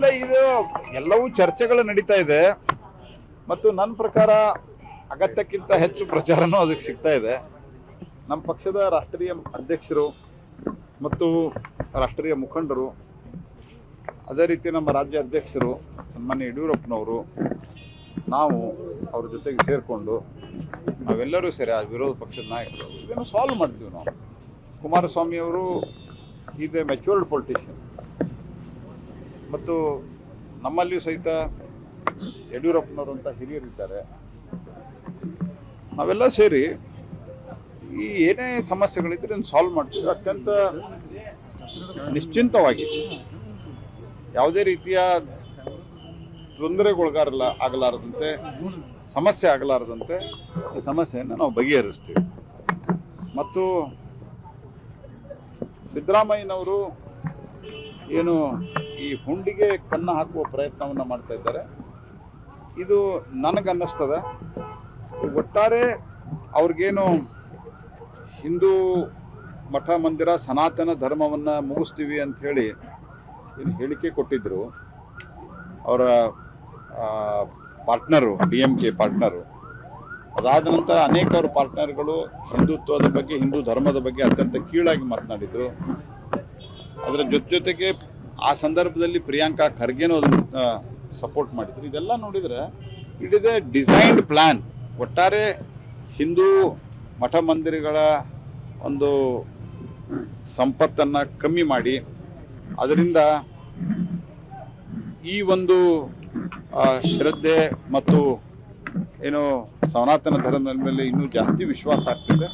ಇಲ್ಲ, ಇದು ಎಲ್ಲವೂ ಚರ್ಚೆಗಳು ನಡೀತಾ ಇದೆ ಮತ್ತು ನನ್ನ ಪ್ರಕಾರ ಅಗತ್ಯಕ್ಕಿಂತ ಹೆಚ್ಚು ಪ್ರಚಾರನೂ ಅದಕ್ಕೆ ಸಿಗ್ತಾ ಇದೆ. ನಮ್ಮ ಪಕ್ಷದ ರಾಷ್ಟ್ರೀಯ ಅಧ್ಯಕ್ಷರು ಮತ್ತು ರಾಷ್ಟ್ರೀಯ ಮುಖಂಡರು, ಅದೇ ರೀತಿ ನಮ್ಮ ರಾಜ್ಯ ಅಧ್ಯಕ್ಷರು ಸನ್ಮಾನ್ಯ ಯಡಿಯೂರಪ್ಪನವರು, ನಾವು ಅವ್ರ ಜೊತೆಗೆ ಸೇರಿಕೊಂಡು ನಾವೆಲ್ಲರೂ ಸೇರಿ ಆ ವಿರೋಧ ಪಕ್ಷದ ನಾಯಕರು ಇದನ್ನು ಸಾಲ್ವ್ ಮಾಡ್ತೀವಿ. ನಾವು ಕುಮಾರಸ್ವಾಮಿ ಅವರು ಈಸ್ ಎ ಮೆಚ್ಯೂರ್ಡ್ ಪೊಲಿಟಿಷಿಯನ್ ಮತ್ತು ನಮ್ಮಲ್ಲಿಯೂ ಸಹಿತ ಯಡಿಯೂರಪ್ಪನವರು ಅಂತ ಹಿರಿಯರಿದ್ದಾರೆ. ನಾವೆಲ್ಲ ಸೇರಿ ಈ ಏನೇ ಸಮಸ್ಯೆಗಳಿದ್ರೆ ಅದನ್ನು ಸಾಲ್ವ್ ಮಾಡ್ತೀವಿ ಅತ್ಯಂತ ನಿಶ್ಚಿಂತವಾಗಿ. ಯಾವುದೇ ರೀತಿಯ ಆಗಲಾರದಂತೆ, ಸಮಸ್ಯೆ ಆಗಲಾರದಂತೆ ಈ ಸಮಸ್ಯೆಯನ್ನು ನಾವು ಬಗೆಹರಿಸ್ತೀವಿ. ಮತ್ತು ಸಿದ್ದರಾಮಯ್ಯನವರು ಏನು ಈ ಹುಂಡಿಗೆ ಕನ್ನ ಹಾಕುವ ಪ್ರಯತ್ನವನ್ನು ಮಾಡ್ತಾ ಇದ್ದಾರೆ, ಇದು ನನಗನ್ನಿಸ್ತದೆ ಒಟ್ಟಾರೆ ಅವ್ರಿಗೇನು ಹಿಂದೂ ಮಠ ಮಂದಿರ ಸನಾತನ ಧರ್ಮವನ್ನು ಮುಗಿಸ್ತೀವಿ ಅಂತ ಹೇಳಿ ಏನು ಹೇಳಿಕೆ ಕೊಟ್ಟಿದ್ದರು ಅವರ ಪಾರ್ಟ್ನರು, DMK ಪಾರ್ಟ್ನರು. ಅದಾದ ನಂತರ ಅನೇಕ ಅವ್ರ ಪಾರ್ಟ್ನರ್ಗಳು ಹಿಂದುತ್ವದ ಬಗ್ಗೆ, ಹಿಂದೂ ಧರ್ಮದ ಬಗ್ಗೆ ಅತ್ಯಂತ ಕೀಳಾಗಿ ಮಾತನಾಡಿದರು. ಅದರ ಜೊತೆಗೆ ಆ ಸಂದರ್ಭದಲ್ಲಿ ಪ್ರಿಯಾಂಕಾ ಖರ್ಗೆನೂ ಅದನ್ನು ಸಪೋರ್ಟ್ ಮಾಡಿದ್ರು. ಇದೆಲ್ಲ ನೋಡಿದರೆ it is A designed plan. ಒಟ್ಟಾರೆ ಹಿಂದೂ ಮಠ ಮಂದಿರಗಳ ಒಂದು ಸಂಪತ್ತನ್ನು ಕಮ್ಮಿ ಮಾಡಿ ಅದರಿಂದ ಈ ಒಂದು ಶ್ರದ್ಧೆ ಮತ್ತು ಏನು ಸನಾತನ ಧರ್ಮದ ಮೇಲೆ ಇನ್ನೂ ಜಾಸ್ತಿ ವಿಶ್ವಾಸ ಆಗ್ತಿದೆ,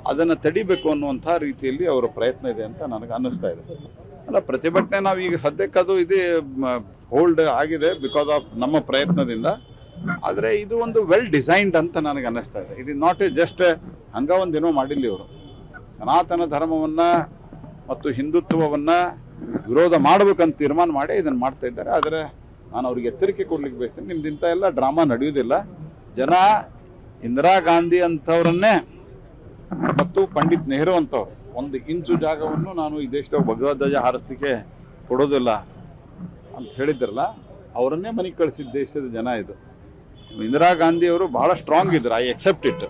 ಅದನ್ನು ತಡಿಬೇಕು ಅನ್ನುವಂಥ ರೀತಿಯಲ್ಲಿ ಅವರ ಪ್ರಯತ್ನ ಇದೆ ಅಂತ ನನಗೆ ಅನ್ನಿಸ್ತಾ ಇದೆ. ಅಲ್ಲ, ಪ್ರತಿಭಟನೆ ನಾವು ಈಗ ಸದ್ಯಕ್ಕೆ ಅದು ಇದೆ ಹೋಲ್ಡ್ ಆಗಿದೆ ಬಿಕಾಸ್ ಆಫ್ ನಮ್ಮ ಪ್ರಯತ್ನದಿಂದ. ಆದರೆ ಇದು ಒಂದು ವೆಲ್ ಡಿಸೈನ್ಡ್ ಅಂತ ನನಗೆ ಅನ್ನಿಸ್ತಾ ಇದೆ. It is not A just ಹಂಗ ಒಂದೇನೋ ಮಾಡಿಲ್ಲ. ಇವರು ಸನಾತನ ಧರ್ಮವನ್ನು ಮತ್ತು ಹಿಂದುತ್ವವನ್ನು ವಿರೋಧ ಮಾಡಬೇಕಂತ ತೀರ್ಮಾನ ಮಾಡಿ ಇದನ್ನು ಮಾಡ್ತಾ ಇದ್ದಾರೆ. ಆದರೆ ನಾನು ಅವ್ರಿಗೆ ಎಚ್ಚರಿಕೆ ಕೊಡ್ಲಿಕ್ಕೆ ಬಯಸ್ತೇನೆ, ನಿಮ್ದಿಂತ ಎಲ್ಲ ಡ್ರಾಮಾ ನಡೆಯುವುದಿಲ್ಲ. ಜನ ಇಂದಿರಾ ಗಾಂಧಿ ಅಂಥವ್ರನ್ನೇ ಮತ್ತು ಪಂಡಿತ್ ನೆಹರು ಅಂತವ್ರು ಒಂದು ಇಂಚು ಜಾಗವನ್ನು ನಾನು ಈ ದೇಶದ ಭಗವಧ್ವಜ ಹಾರಿಸ್ಲಿಕ್ಕೆ ಕೊಡೋದಿಲ್ಲ ಅಂತ ಹೇಳಿದ್ರಲ್ಲ, ಅವರನ್ನೇ ಮನೆಗೆ ಕಳಿಸಿದ ದೇಶದ ಜನ ಇದು. ಇಂದಿರಾ ಗಾಂಧಿಯವರು ಬಹಳ ಸ್ಟ್ರಾಂಗ್ ಇದ್ರು, ಐ ಎಕ್ಸೆಪ್ಟ್ ಇಟ್.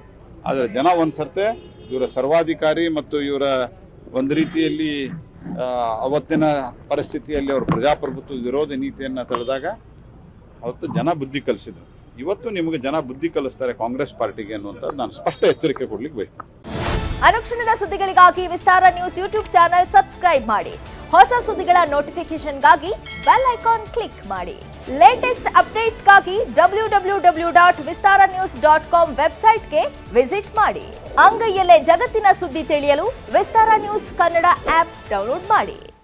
ಆದರೆ ಜನ ಒಂದು ಸರ್ತೆ ಇವರ ಸರ್ವಾಧಿಕಾರಿ ಮತ್ತು ಇವರ ಒಂದು ರೀತಿಯಲ್ಲಿ ಅವತ್ತಿನ ಪರಿಸ್ಥಿತಿಯಲ್ಲಿ ಅವರು ಪ್ರಜಾಪ್ರಭುತ್ವ ವಿರೋಧಿ ನೀತಿಯನ್ನು ತಳೆದಾಗ ಅವತ್ತು ಜನ ಬುದ್ಧಿ ಕಲಿಸಿದ್ರು. ಇವತ್ತು ನಿಮಗೆ ಜನ ಬುದ್ಧಿ ಕಲಿಸ್ತಾರೆ ಕಾಂಗ್ರೆಸ್ ಪಾರ್ಟಿಗೆ ಅನ್ನುವಂಥದ್ದು ನಾನು ಸ್ಪಷ್ಟ ಎಚ್ಚರಿಕೆ ಕೊಡ್ಲಿಕ್ಕೆ ಬಯಸ್ತೇನೆ. ಅನುಕ್ಷಣದ ಸುದ್ದಿಗಳಿಗಾಗಿ ವಿಸ್ತಾರ ನ್ಯೂಸ್ ಯೂಟ್ಯೂಬ್ ಚಾನೆಲ್ ಸಬ್ಸ್ಕ್ರೈಬ್ ಮಾಡಿ. ಹೊಸ ಸುದ್ದಿಗಳ ನೋಟಿಫಿಕೇಶನ್ಗಾಗಿ ಬೆಲ್ ಐಕಾನ್ ಕ್ಲಿಕ್ ಮಾಡಿ. ಲೇಟೆಸ್ಟ್ ಅಪ್ಡೇಟ್ಸ್ಗಾಗಿ www.vistaranews.com ವೆಬ್ಸೈಟ್ಗೆ ವಿಸಿಟ್ ಮಾಡಿ. ಅಂಗೈಯಲ್ಲೇ ಜಗತ್ತಿನ ಸುದ್ದಿ ತಿಳಿಯಲು ವಿಸ್ತಾರ ನ್ಯೂಸ್ ಕನ್ನಡ ಆಪ್ ಡೌನ್ಲೋಡ್ ಮಾಡಿ.